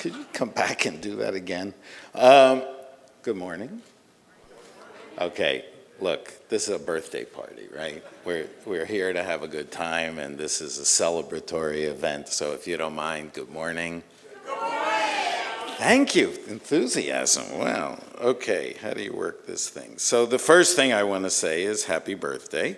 Could you come back and do that again? Good morning. Okay, look, this is a birthday party, right? We're here to have a good time, and this is a celebratory event. So if you don't mind, good morning. Good morning. Thank you. Enthusiasm. Wow. Okay, how do you work this thing? So the first thing I want to say is happy birthday.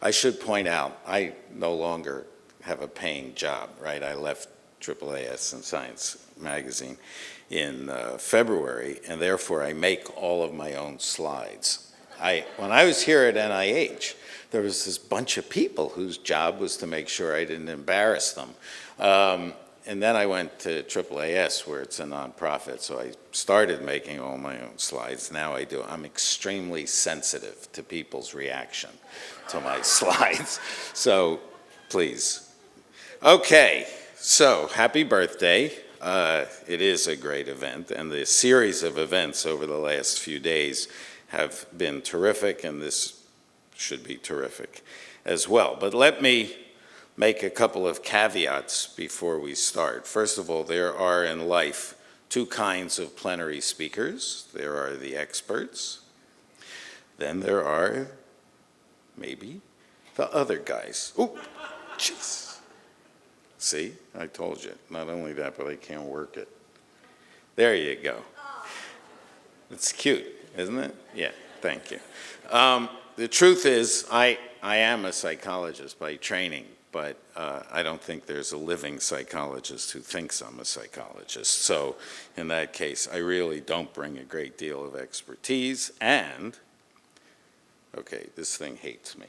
I should point out, I no longer have a paying job, right? I left AAAS and Science magazine in February, and therefore I make all of my own slides. When I was here at NIH, there was this bunch of people whose job was to make sure I didn't embarrass them. And then I went to AAAS, where it's a nonprofit, so I started making all my own slides. Now I do. I'm extremely sensitive to people's reaction to my slides. So please. Okay, so happy birthday. It is a great event, and the series of events over the last few days have been terrific, and this should be terrific as well. But let me make a couple of caveats before we start. First of all, there are in life two kinds of plenary speakers. There are the experts. Then there are, maybe, the other guys. Oh, jeez. See, I told you. Not only that, but I can't work it. There you go. It's cute, isn't it? Yeah, thank you. The truth is, I am a psychologist by training, but I don't think there's a living psychologist who thinks I'm a psychologist. So in that case, I really don't bring a great deal of expertise, and, okay, this thing hates me.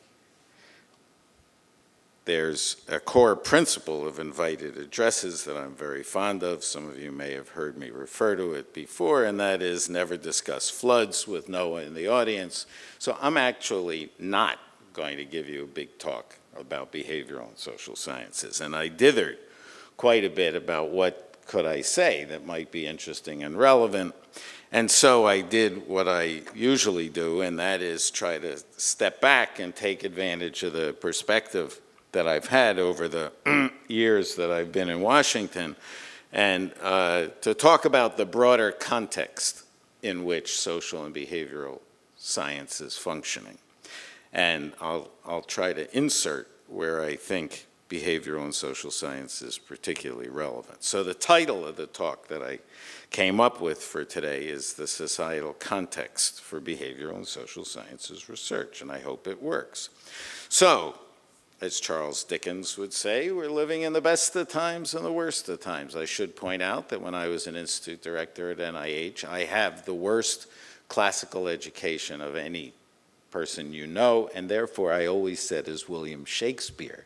There's a core principle of invited addresses that I'm very fond of. Some of you may have heard me refer to it before, and that is never discuss floods with Noah in the audience. So I'm actually not going to give you a big talk about behavioral and social sciences. And I dithered quite a bit about what could I say that might be interesting and relevant. And so I did what I usually do, and that is try to step back and take advantage of the perspective that I've had over the years that I've been in Washington, and to talk about the broader context in which social and behavioral science is functioning. And I'll try to insert where I think behavioral and social science is particularly relevant. So the title of the talk that I came up with for today is The Societal Context for Behavioral and Social Sciences Research, and I hope it works. So, as Charles Dickens would say, we're living in the best of times and the worst of times. I should point out that when I was an institute director at NIH, I have the worst classical education of any person you know, and therefore I always said, as William Shakespeare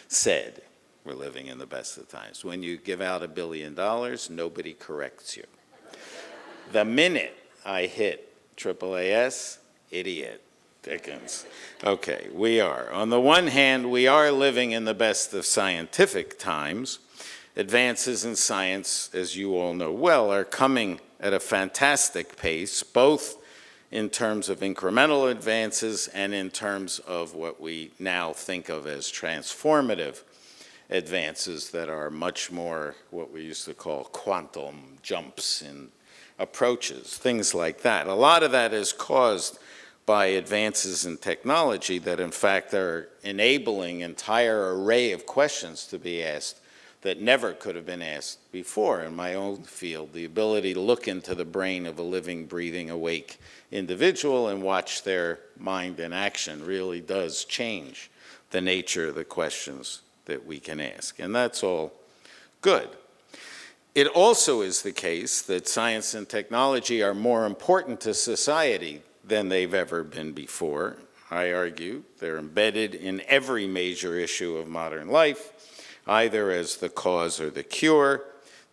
said, we're living in the best of times. When you give out $1 billion, nobody corrects you. The minute I hit AAAS, idiot. Dickens. Okay, we are. On the one hand, we are living in the best of scientific times. Advances in science, as you all know well, are coming at a fantastic pace, both in terms of incremental advances and in terms of what we now think of as transformative advances that are much more what we used to call quantum jumps in approaches, things like that. A lot of that is caused by advances in technology that in fact are enabling an entire array of questions to be asked that never could have been asked before. In my own field, the ability to look into the brain of a living, breathing, awake individual and watch their mind in action really does change the nature of the questions that we can ask. And that's all good. It also is the case that science and technology are more important to society than they've ever been before. I argue they're embedded in every major issue of modern life, either as the cause or the cure.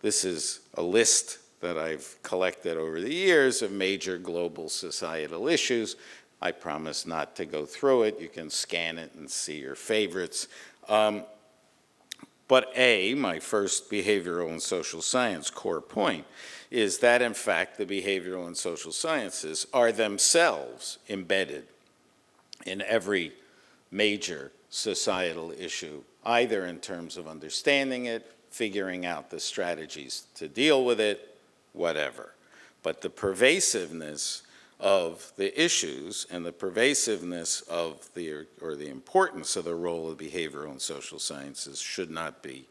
This is a list that I've collected over the years of major global societal issues. I promise not to go through it. You can scan it and see your favorites. But my first behavioral and social science core point is that, in fact, the behavioral and social sciences are themselves embedded in every major societal issue, either in terms of understanding it, figuring out the strategies to deal with it, whatever. But the pervasiveness of the issues and the pervasiveness of the importance of the role of behavioral and social sciences should not be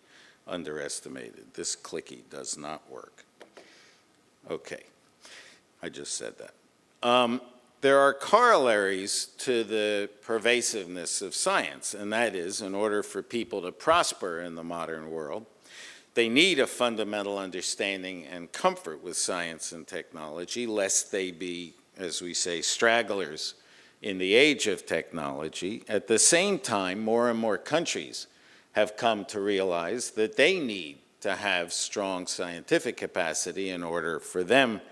underestimated. This clicky does not work. Okay, I just said that. There are corollaries to the pervasiveness of science, and that is, in order for people to prosper in the modern world, they need a fundamental understanding and comfort with science and technology, lest they be, as we say, stragglers in the age of technology. At the same time, more and more countries have come to realize that they need to have strong scientific capacity in order for them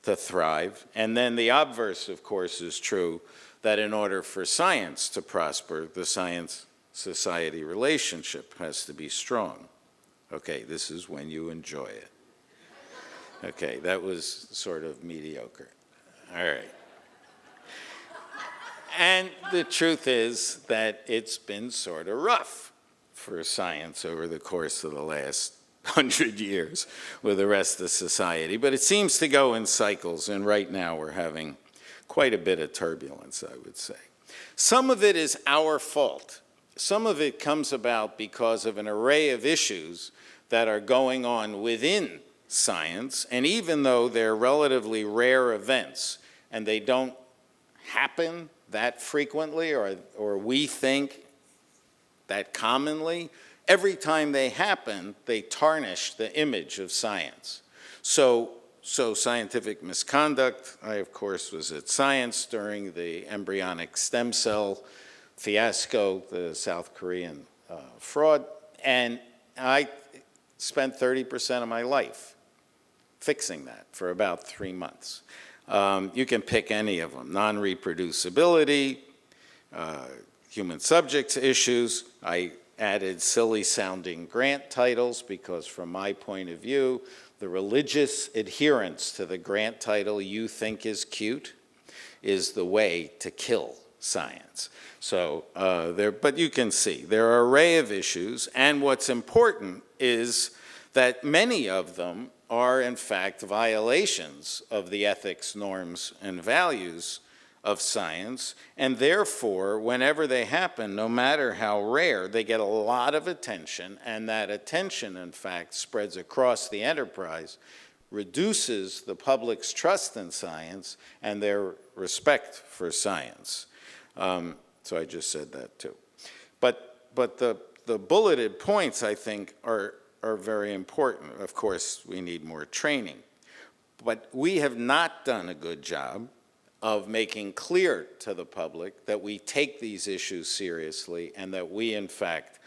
to thrive. And then the obverse, of course, is true, that in order for science to prosper, the science-society relationship has to be strong. Okay, this is when you enjoy it. Okay, that was sort of mediocre. All right. And the truth is that it's been sort of rough for science over the course of the last 100 years with the rest of society. But it seems to go in cycles, and right now we're having quite a bit of turbulence, I would say. Some of it is our fault. Some of it comes about because of an array of issues that are going on within science, and even though they're relatively rare events and they don't happen that frequently, or we think that commonly, every time they happen, they tarnish the image of science. So scientific misconduct, I of course was at Science during the embryonic stem cell fiasco, the South Korean fraud, and I spent 30% of my life fixing that for about 3 months. You can pick any of them: non-reproducibility, human subjects issues. I added silly-sounding grant titles because, from my point of view, the religious adherence to the grant title you think is cute is the way to kill science. So but you can see there are an array of issues, and what's important is that many of them are in fact violations of the ethics, norms, and values of science, and therefore, whenever they happen, no matter how rare, they get a lot of attention, and that attention, in fact, spreads across the enterprise, reduces the public's trust in science and their respect for science. So I just said that too. But the bulleted points, I think, are very important. Of course, we need more training. But we have not done a good job of making clear to the public that we take these issues seriously and that we, in fact,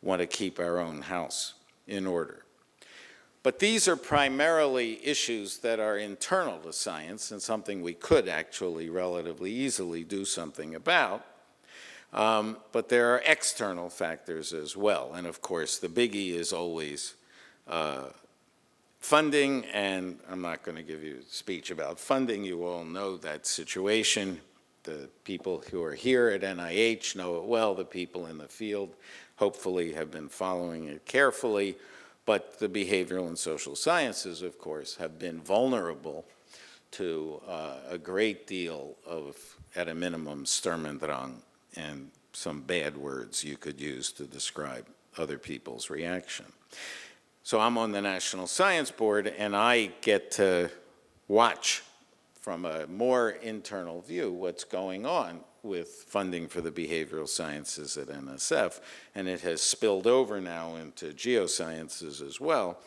want to keep our own house in order. But these are primarily issues that are internal to science and something we could actually relatively easily do something about. But there are external factors as well. And of course, the biggie is always funding, and I'm not going to give you a speech about funding. You all know that situation. The people who are here at NIH know it well. The people in the field hopefully have been following it carefully. But the behavioral and social sciences, of course, have been vulnerable to a great deal of, at a minimum, Sturm und Drang, and some bad words you could use to describe other people's reaction. So I'm on the National Science Board, and I get to watch from a more internal view what's going on with funding for the behavioral sciences at NSF, and it has spilled over now into geosciences as well.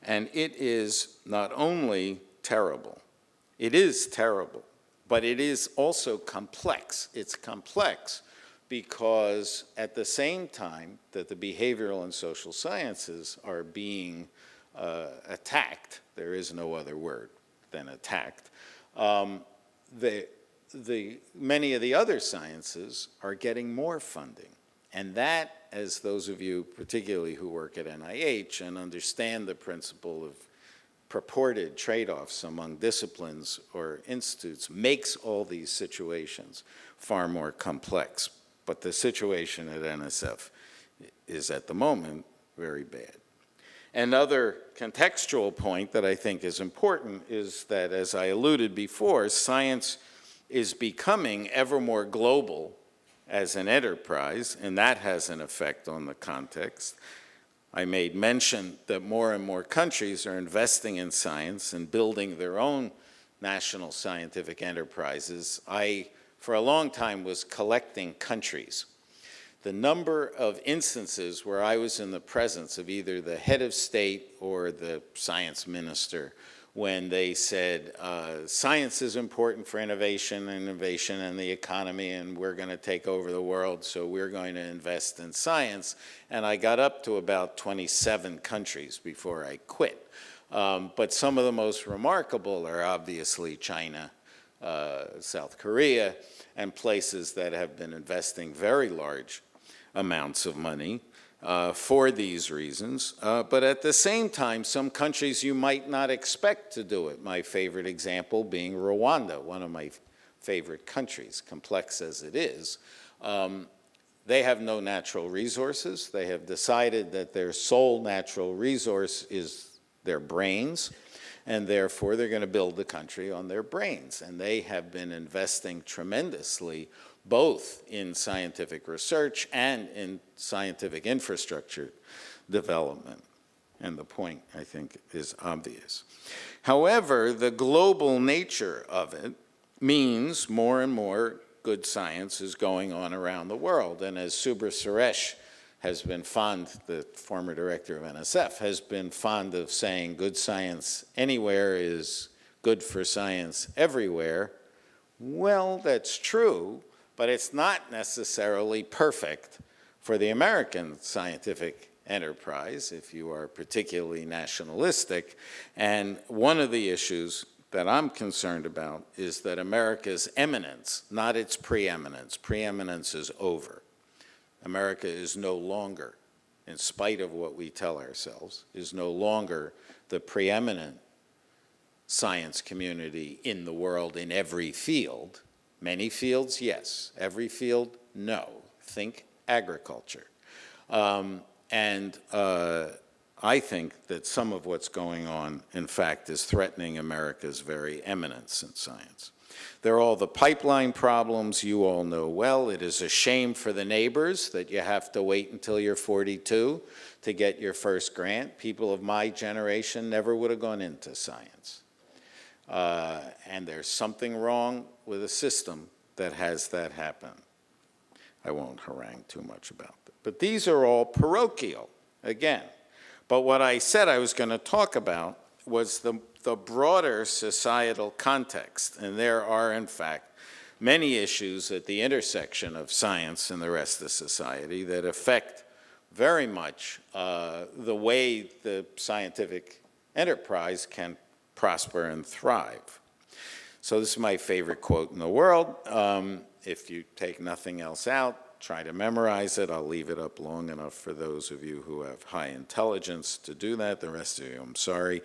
And it is not only terrible, it is terrible, but it is also complex. It's complex because at the same time that the behavioral and social sciences are being attacked, there is no other word than attacked, many of the other sciences are getting more funding. And that, as those of you particularly who work at NIH and understand the principle of purported trade-offs among disciplines or institutes, makes all these situations far more complex. But the situation at NSF is, at the moment, very bad. Another contextual point that I think is important is that, as I alluded before, science is becoming ever more global as an enterprise, and that has an effect on the context. I made mention that more and more countries are investing in science and building their own national scientific enterprises. I, for a long time, was collecting countries. The number of instances where I was in the presence of either the head of state or the science minister when they said, science is important for innovation and the economy, and we're going to take over the world, so we're going to invest in science. And I got up to about 27 countries before I quit. But some of the most remarkable are obviously China, South Korea, and places that have been investing very large amounts of money for these reasons. But at the same time, some countries you might not expect to do it. My favorite example being Rwanda, one of my favorite countries, complex as it is. They have no natural resources. They have decided that their sole natural resource is their brains, and therefore they're going to build the country on their brains. And they have been investing tremendously both in scientific research and in scientific infrastructure development. And the point, I think, is obvious. However, the global nature of it means more and more good science is going on around the world. And as Subra Suresh has been fond, the former director of NSF, has been fond of saying good science anywhere is good for science everywhere. Well, that's true, but it's not necessarily perfect for the American scientific enterprise if you are particularly nationalistic. And one of the issues that I'm concerned about is that America's eminence, not its preeminence. Preeminence is over. America is no longer, in spite of what we tell ourselves, is no longer the preeminent science community in the world in every field. Many fields, yes. Every field, no. Think agriculture. I think that some of what's going on, in fact, is threatening America's very eminence in science. There are all the pipeline problems you all know well. It is a shame for the neighbors that you have to wait until you're 42 to get your first grant. People of my generation never would have gone into science. And there's something wrong with a system that has that happen. I won't harangue too much about that. But these are all parochial, again. But what I said I was going to talk about was the broader societal context. And there are, in fact, many issues at the intersection of science and the rest of society that affect very much the way the scientific enterprise can prosper and thrive. So this is my favorite quote in the world. If you take nothing else out, try to memorize it. I'll leave it up long enough for those of you who have high intelligence to do that. The rest of you, I'm sorry.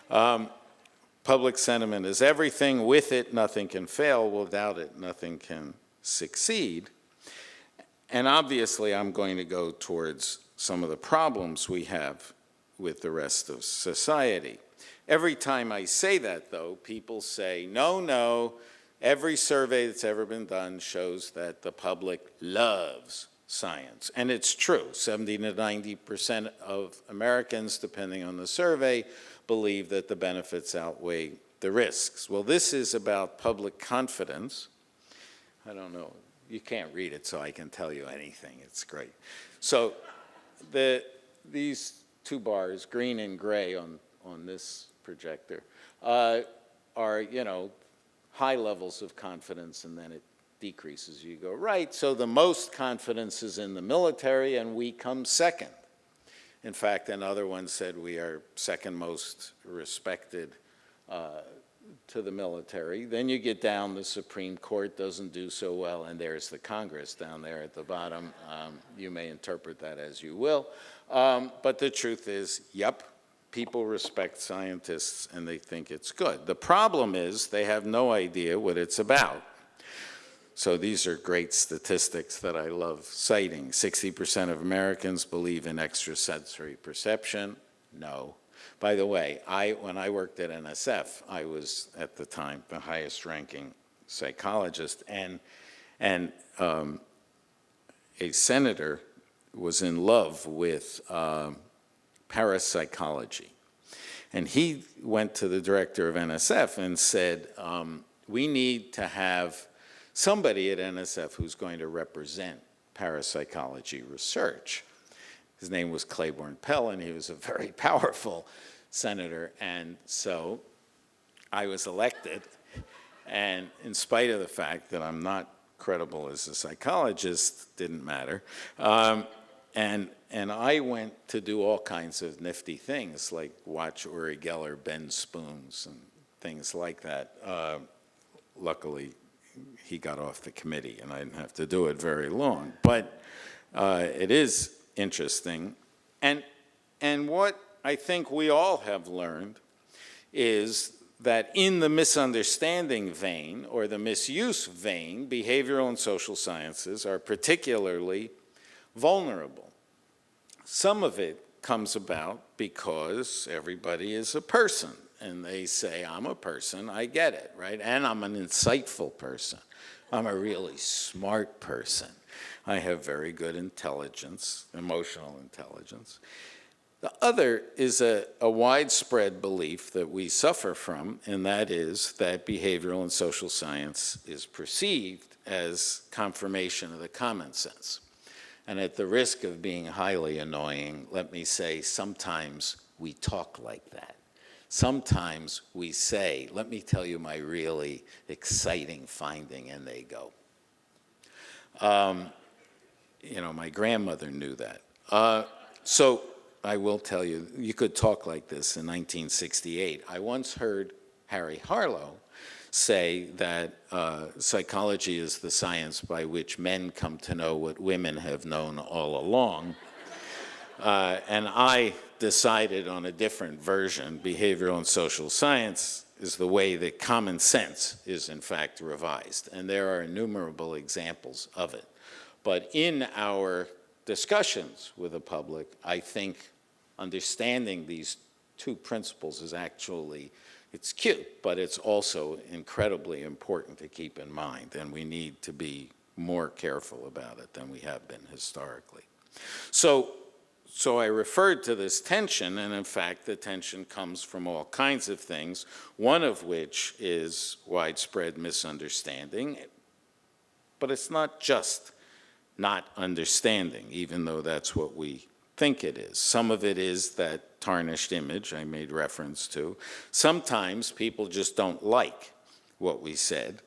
Public sentiment is everything. With it, nothing can fail. Without it, nothing can succeed. And obviously, I'm going to go towards some of the problems we have with the rest of society. Every time I say that, though, people say, no, no, every survey that's ever been done shows that the public loves science. And it's true. 70 to 90% of Americans, depending on the survey, believe that the benefits outweigh the risks. Well, this is about public confidence. I don't know. You can't read it, so I can tell you anything. It's great. So these two bars, green and gray on this projector, are, high levels of confidence, and then it decreases. You go right. So the most confidence is in the military, and we come second. In fact, another one said we are second most respected to the military. Then you get down, the Supreme Court doesn't do so well, and there's the Congress down there at the bottom. You may interpret that as you will. But the truth is, yep, people respect scientists and they think it's good. The problem is they have no idea what it's about. So these are great statistics that I love citing. 60% of Americans believe in extrasensory perception. No. By the way, when I worked at NSF, I was at the time the highest ranking psychologist, and a senator was in love with parapsychology. And he went to the director of NSF and said, we need to have somebody at NSF who's going to represent parapsychology research. His name was Claiborne Pell, and he was a very powerful senator. And so I was elected, and in spite of the fact that I'm not credible as a psychologist, didn't matter. And I went to do all kinds of nifty things, like watch Uri Geller bend spoons and things like that. Luckily, he got off the committee, and I didn't have to do it very long. But it is interesting. And what I think we all have learned is that in the misunderstanding vein, or the misuse vein, behavioral and social sciences are particularly vulnerable. Some of it comes about because everybody is a person, and they say, I'm a person, I get it, right? And I'm an insightful person. I'm a really smart person. I have very good intelligence, emotional intelligence. The other is a widespread belief that we suffer from, and that is that behavioral and social science is perceived as confirmation of the common sense. And at the risk of being highly annoying, let me say, sometimes we talk like that. Sometimes we say, let me tell you my really exciting finding, and they go. You know, my grandmother knew that. So I will tell you, you could talk like this in 1968. I once heard Harry Harlow say that psychology is the science by which men come to know what women have known all along. And I decided on a different version. Behavioral and social science is the way that common sense is in fact revised. And there are innumerable examples of it. But in our discussions with the public, I think understanding these two principles is actually, it's cute, but it's also incredibly important to keep in mind, and we need to be more careful about it than we have been historically. So I referred to this tension, and in fact, the tension comes from all kinds of things, one of which is widespread misunderstanding, but it's not just not understanding, even though that's what we think it is. Some of it is that tarnished image I made reference to. Sometimes people just don't like what we said.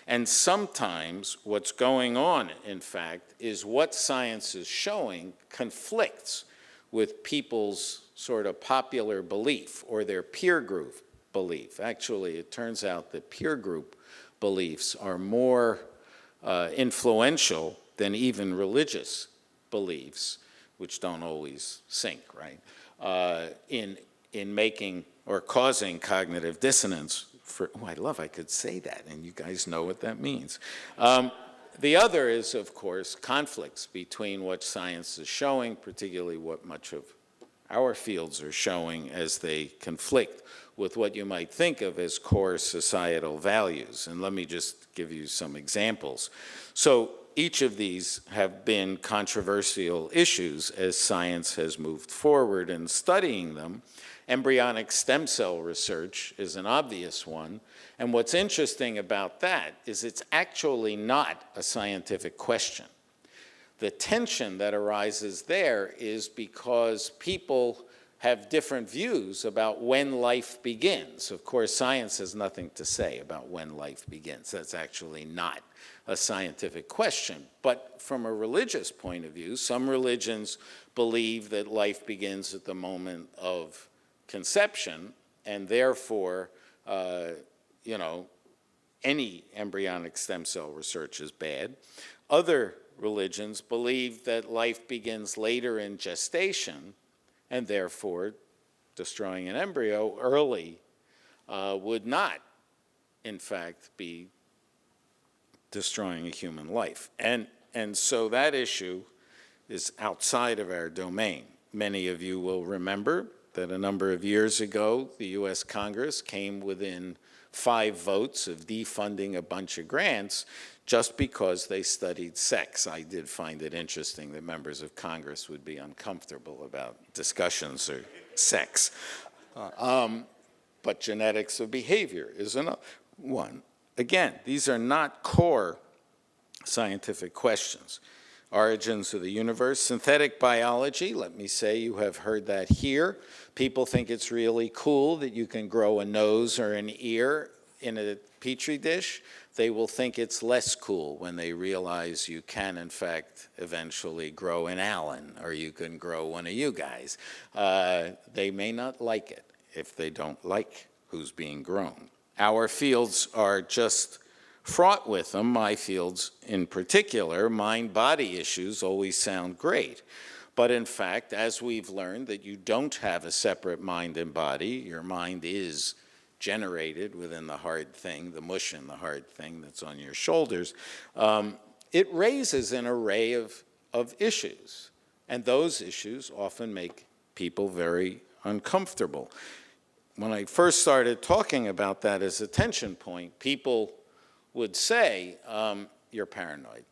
And sometimes what's going on, in fact, is what science is showing conflicts with people's sort of popular belief or their peer group belief. Actually, it turns out that peer group beliefs are more influential than even religious beliefs, which don't always sync, right, in making or causing cognitive dissonance. I could say that, and you guys know what that means. The other is, of course, conflicts between what science is showing, particularly what much of our fields are showing, as they conflict with what you might think of as core societal values. And let me just give you some examples. So each of these have been controversial issues as science has moved forward in studying them. Embryonic stem cell research is an obvious one. And what's interesting about that is it's actually not a scientific question. The tension that arises there is because people have different views about when life begins. Of course, science has nothing to say about when life begins. That's actually not a scientific question. But from a religious point of view, some religions believe that life begins at the moment of conception, and therefore, any embryonic stem cell research is bad. Other religions believe that life begins later in gestation, and therefore destroying an embryo early would not, in fact, be destroying a human life. And so that issue is outside of our domain. Many of you will remember that a number of years ago, the US Congress came within 5 votes of defunding a bunch of grants just because they studied sex. I did find it interesting that members of Congress would be uncomfortable about discussions or sex. But genetics of behavior is another one. Again, these are not core scientific questions. Origins of the universe, synthetic biology, let me say you have heard that here. People think it's really cool that you can grow a nose or an ear in a petri dish. They will think it's less cool when they realize you can, in fact, eventually grow an Allen, or you can grow one of you guys. They may not like it if they don't like who's being grown. Our fields are just fraught with them. My fields in particular, mind-body issues always sound great. But in fact, as we've learned that you don't have a separate mind and body, your mind is generated within the hard thing, the mush in the hard thing that's on your shoulders, it raises an array of issues. And those issues often make people very uncomfortable. When I first started talking about that as a tension point, people would say, you're paranoid.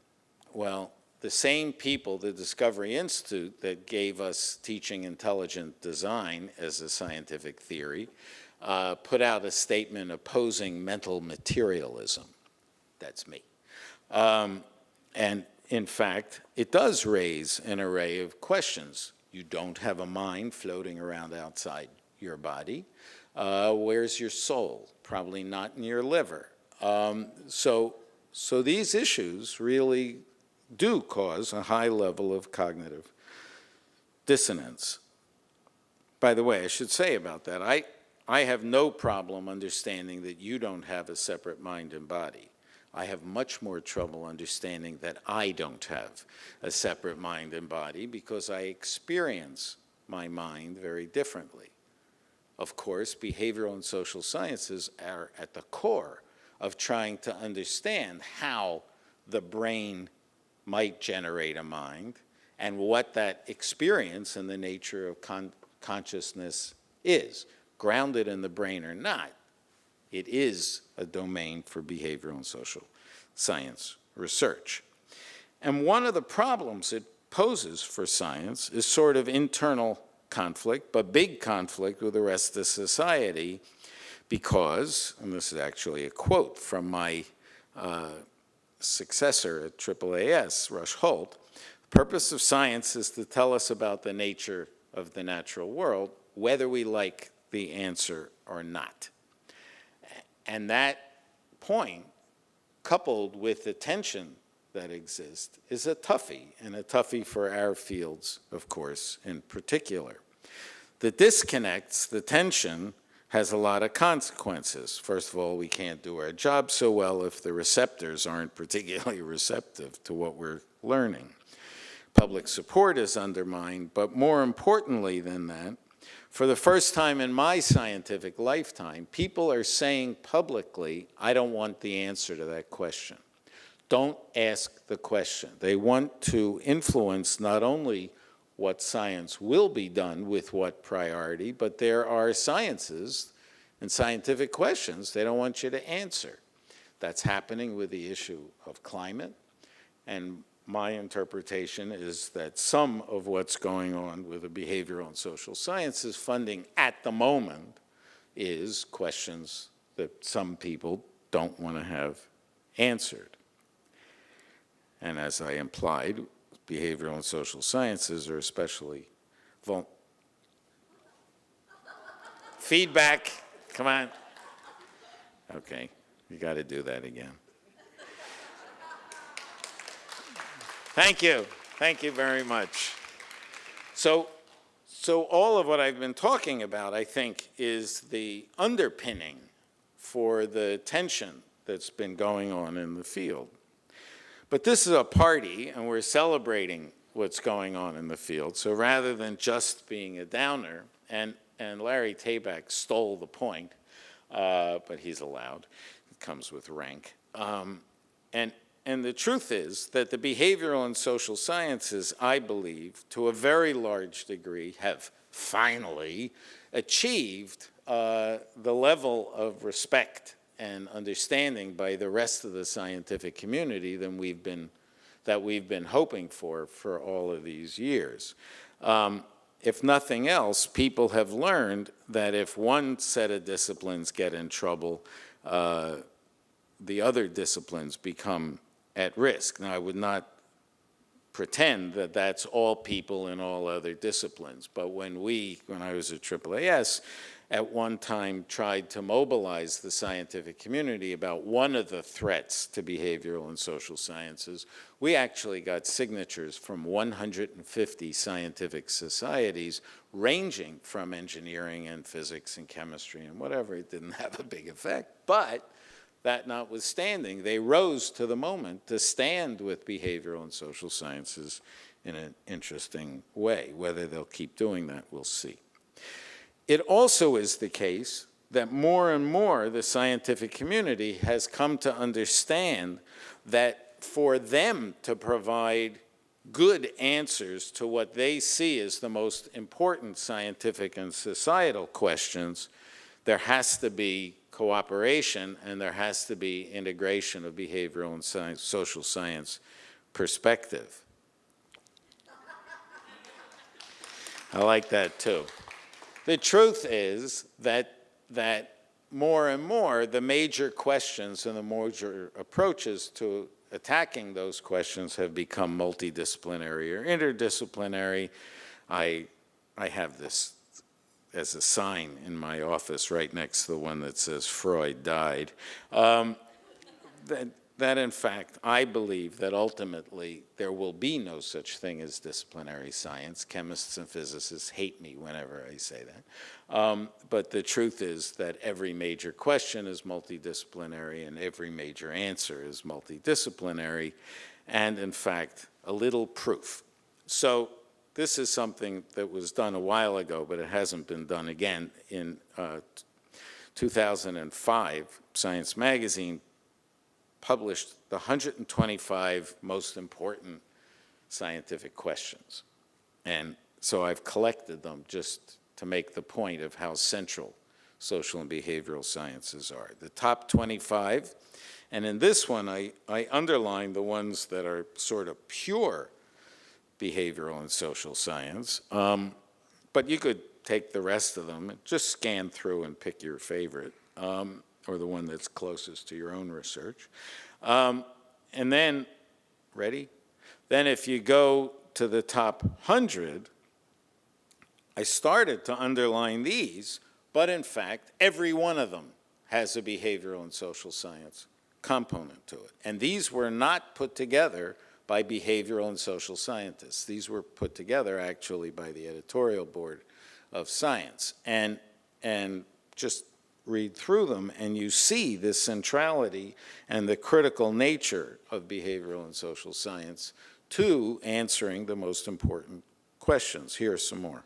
Well, the same people, the Discovery Institute that gave us teaching intelligent design as a scientific theory, put out a statement opposing mental materialism. That's me. And in fact, it does raise an array of questions. You don't have a mind floating around outside your body. Where's your soul? Probably not in your liver. So these issues really do cause a high level of cognitive dissonance. By the way, I should say about that, I have no problem understanding that you don't have a separate mind and body. I have much more trouble understanding that I don't have a separate mind and body because I experience my mind very differently. Of course, behavioral and social sciences are at the core of trying to understand how the brain might generate a mind and what that experience and the nature of consciousness is. Grounded in the brain or not, it is a domain for behavioral and social science research. And one of the problems it poses for science is sort of internal conflict, but big conflict with the rest of society because, and this is actually a quote from my successor at AAAS, Rush Holt, the purpose of science is to tell us about the nature of the natural world, whether we like the answer or not. And that point, coupled with the tension that exists, is a toughie, and a toughie for our fields, of course, in particular. The disconnects, the tension, has a lot of consequences. First of all, we can't do our job so well if the receptors aren't particularly receptive to what we're learning. Public support is undermined, but more importantly than that, for the first time in my scientific lifetime, people are saying publicly, I don't want the answer to that question. Don't ask the question. They want to influence not only what science will be done with what priority, but there are sciences and scientific questions they don't want you to answer. That's happening with the issue of climate, and my interpretation is that some of what's going on with the behavioral and social sciences funding at the moment is questions that some people don't want to have answered. And as I implied, behavioral and social sciences are especially vulnerable. Feedback, come on. Okay, you got to do that again. Thank you very much. So all of what I've been talking about, I think, is the underpinning for the tension that's been going on in the field. But this is a party, and we're celebrating what's going on in the field. So rather than just being a downer, and Larry Tabak stole the point, but he's allowed. It comes with rank. And the truth is that the behavioral and social sciences, I believe, to a very large degree, have finally achieved the level of respect and understanding by the rest of the scientific community that we've been hoping for all of these years. If nothing else, people have learned that if one set of disciplines get in trouble, the other disciplines become at risk. Now, I would not pretend that that's all people in all other disciplines, but when I was at AAAS, at one time tried to mobilize the scientific community about one of the threats to behavioral and social sciences, we actually got signatures from 150 scientific societies ranging from engineering and physics and chemistry and whatever. It didn't have a big effect, but that notwithstanding, they rose to the moment to stand with behavioral and social sciences in an interesting way. Whether they'll keep doing that, we'll see. It also is the case that more and more the scientific community has come to understand that for them to provide good answers to what they see as the most important scientific and societal questions, there has to be cooperation and there has to be integration of behavioral and social science perspective. I like that too. The truth is that more and more the major questions and the major approaches to attacking those questions have become multidisciplinary or interdisciplinary. I have this as a sign in my office right next to the one that says Freud died. That in fact, I believe that ultimately there will be no such thing as disciplinary science. Chemists and physicists hate me whenever I say that. But the truth is that every major question is multidisciplinary and every major answer is multidisciplinary, and in fact, a little proof. So this is something that was done a while ago, but it hasn't been done again. In 2005, Science Magazine published the 125 most important scientific questions. And so I've collected them just to make the point of how central social and behavioral sciences are. The top 25, and in this one I underline the ones that are sort of pure behavioral and social science, but you could take the rest of them and just scan through and pick your favorite. Or the one that's closest to your own research. And then, ready? Then if you go to the top 100, I started to underline these, but in fact, every one of them has a behavioral and social science component to it. And these were not put together by behavioral and social scientists. These were put together actually by the editorial board of science. And just read through them and you see the centrality and the critical nature of behavioral and social science to answering the most important questions. Here are some more.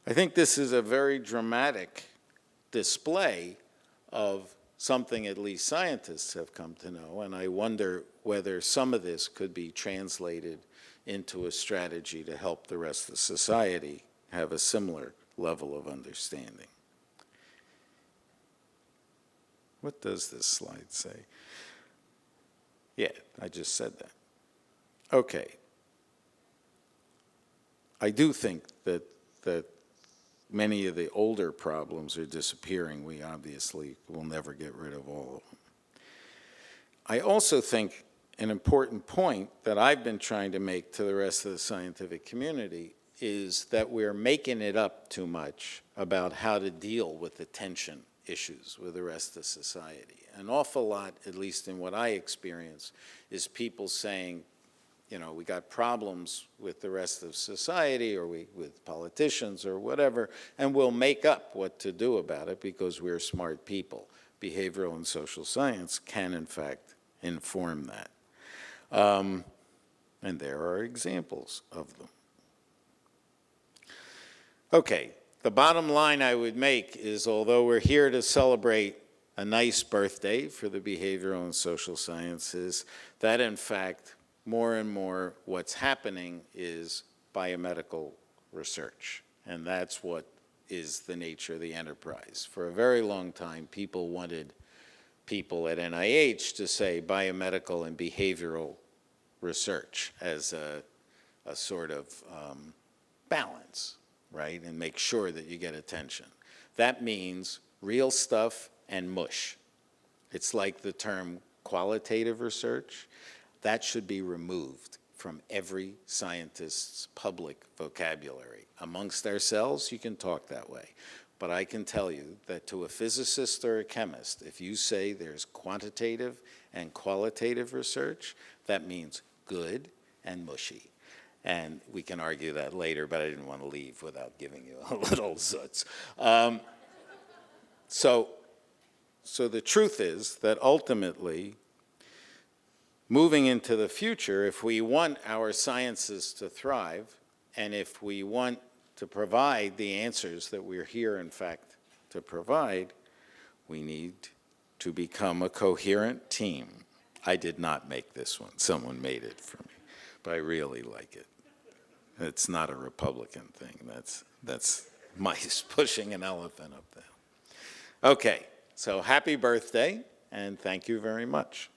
I think this is a very dramatic display of something at least scientists have come to know, and I wonder whether some of this could be translated into a strategy to help the rest of society have a similar level of understanding. What does this slide say? Yeah, I just said that. Okay. I do think that many of the older problems are disappearing. We obviously will never get rid of all of them. I also think an important point that I've been trying to make to the rest of the scientific community is that we're making it up too much about how to deal with the tension issues with the rest of society. An awful lot, at least in what I experience, is people saying, you know, we got problems with the rest of society or with politicians or whatever, and we'll make up what to do about it because we're smart people. Behavioral and social science can, in fact, inform that. And there are examples of them. Okay, the bottom line I would make is although we're here to celebrate a nice birthday for the behavioral and social sciences, that in fact, more and more what's happening is biomedical research. And that's what is the nature of the enterprise. For a very long time, people wanted people at NIH to say biomedical and behavioral research as a sort of balance, right? And make sure that you get attention. That means real stuff and mush. It's like the term qualitative research. That should be removed from every scientist's public vocabulary. Amongst ourselves, you can talk that way. But I can tell you that to a physicist or a chemist, if you say there's quantitative and qualitative research, that means good and mushy. And we can argue that later, but I didn't want to leave without giving you a little zutz. So the truth is that ultimately, moving into the future, if we want our sciences to thrive, and if we want to provide the answers that we're here, in fact, to provide, we need to become a coherent team. I did not make this one. Someone made it for me, but I really like it. It's not a Republican thing. That's mice pushing an elephant up there. Okay, so happy birthday, and thank you very much.